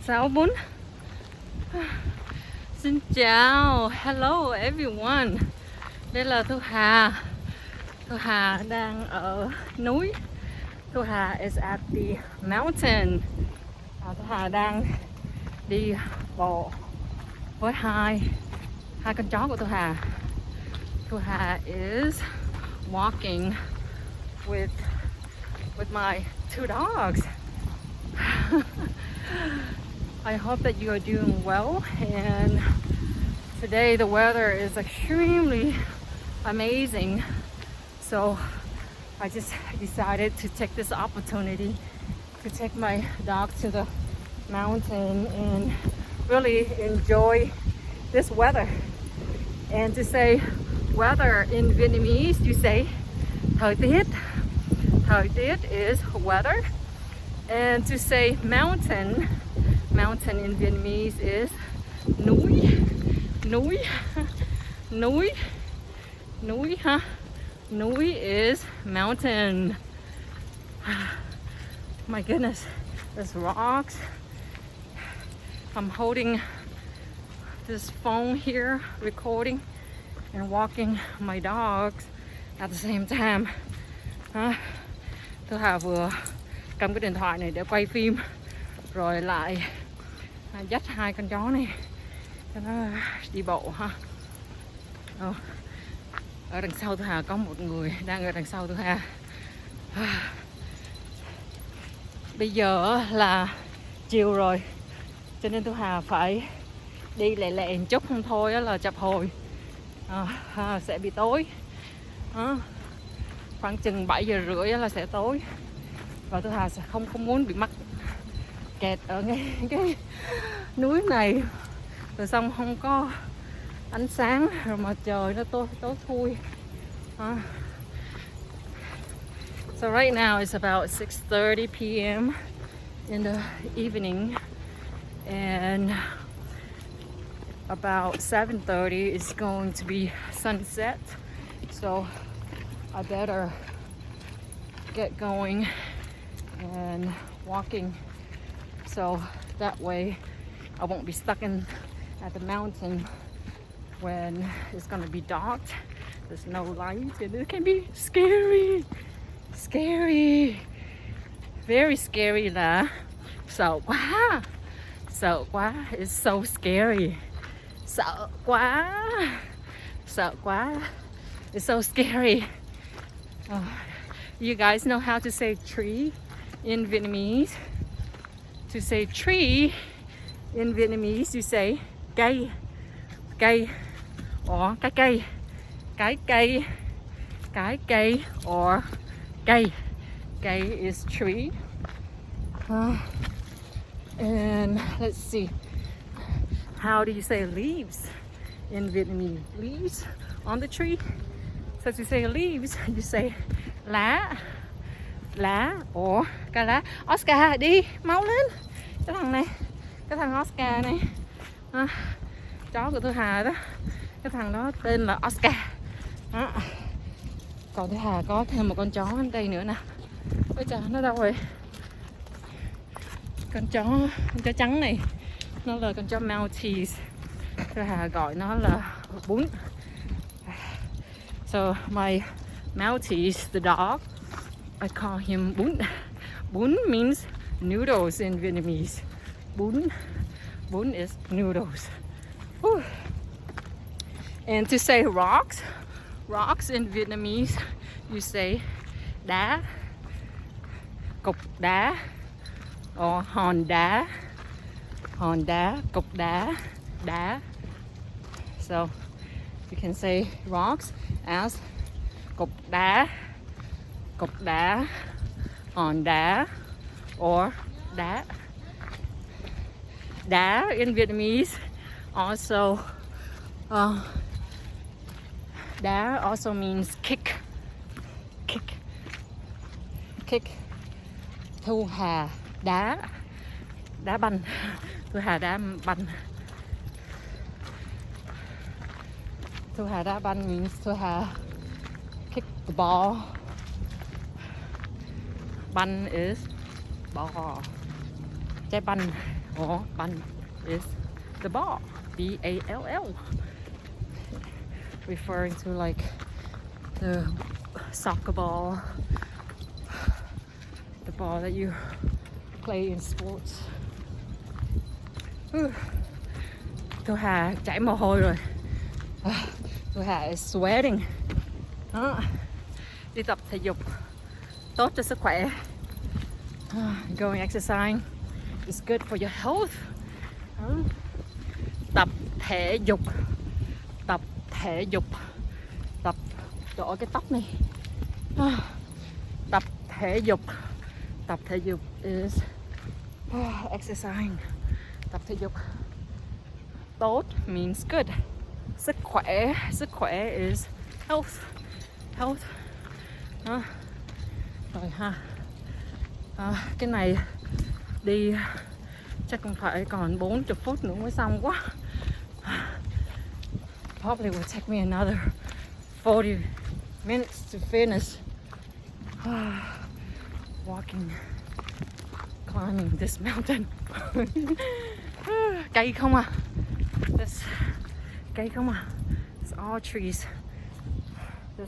Sáu bún. Xin chào, hello everyone. Đây là Thu Hà. Thu Hà đang ở núi. Thu Hà is at the mountain. Thu Hà đang đi bộ với hai con chó của Thu Hà. Thu Hà is walking with my two dogs. I hope that you are doing well, and today the weather is extremely amazing, so I just decided to take this opportunity to take my dog to the mountain and really enjoy this weather. And to say weather in Vietnamese, you say thời tiết. Thời tiết is weather. And to say mountain in Vietnamese is núi. Núi. Núi. Núi, huh? Núi is mountain. My goodness, there's rocks. I'm holding this phone here, recording and walking my dogs at the same time. Thu Hà vừa cầm cái điện thoại này để quay phim, rồi lại dắt hai con chó này cho nó đi bộ ha. Ở đằng sau Thu Hà có một người đang ở đằng sau Thu Hà. Bây giờ là chiều rồi, cho nên Thu Hà phải đi lẹ lẹ một chút, không thôi là chập hồi sẽ bị tối. Khoảng chừng 7 giờ rưỡi là sẽ tối, và Thu Hà sẽ không muốn bị mắc kẹt ở ngay cái núi này, rồi xong không có ánh sáng, rồi mà trời nó tối thui. So right now it's about 6:30 p.m. in the evening, and about 7:30 is going to be sunset. So I better get going and walking, so that way I won't be stuck at the mountain when it's gonna be dark. There's no light and it can be scary, very scary là sợ quá, it's so scary, sợ quá, it's so scary. You guys know how to say tree in Vietnamese? To say tree in Vietnamese, you say cây, or cái cây, or cây. Cây is tree. And let's see, how do you say leaves in Vietnamese? Leaves on the tree. So to say leaves, you say lá, or cái lá. Oscar đi, mau lên. Cái thằng này, cái thằng Oscar này, chó của Thu Hà đó. Cái thằng đó tên là Oscar. Còn Thu Hà có thêm một con chó ở đây nữa nè. Ôi trời, nó đâu rồi? Con chó trắng này, nó là con chó Maltese. Thu Hà gọi nó là bún. So my Maltese, the dog, I call him bún. Bún means noodles in Vietnamese. Bún is noodles. Whew. And to say rocks in Vietnamese, you say đá, cục đá, or hòn đá, cục đá, đá. So you can say rocks as cục đá, hòn đá, or đá. Đá in Vietnamese also đá also means kick. Thu Hà đá banh. Thu Hà đá banh. Thu Hà đá banh means Thu Hà kick the ball. Banh is ball. Trái banh, or banh is the ball, B-A-L-L, referring to like the soccer ball, the ball that you play in sports. Thu Hà chảy mồ hôi rồi. Thu Hà is sweating. Đó. Đi tập thể dục tốt cho sức khỏe. Going exercise is good for your health. Tập thể dục, tập thể dục, tập chỗ cái tóc này. Tập thể dục is exercise. Tập thể dục tốt means good. Sức khỏe is health. Rồi ha. Cái này đi chắc cũng phải còn 40 phút nữa mới xong quá. Probably will take me another 40 minutes to finish. Walking, climbing this mountain. Cây không à? Cây không à? It's all trees.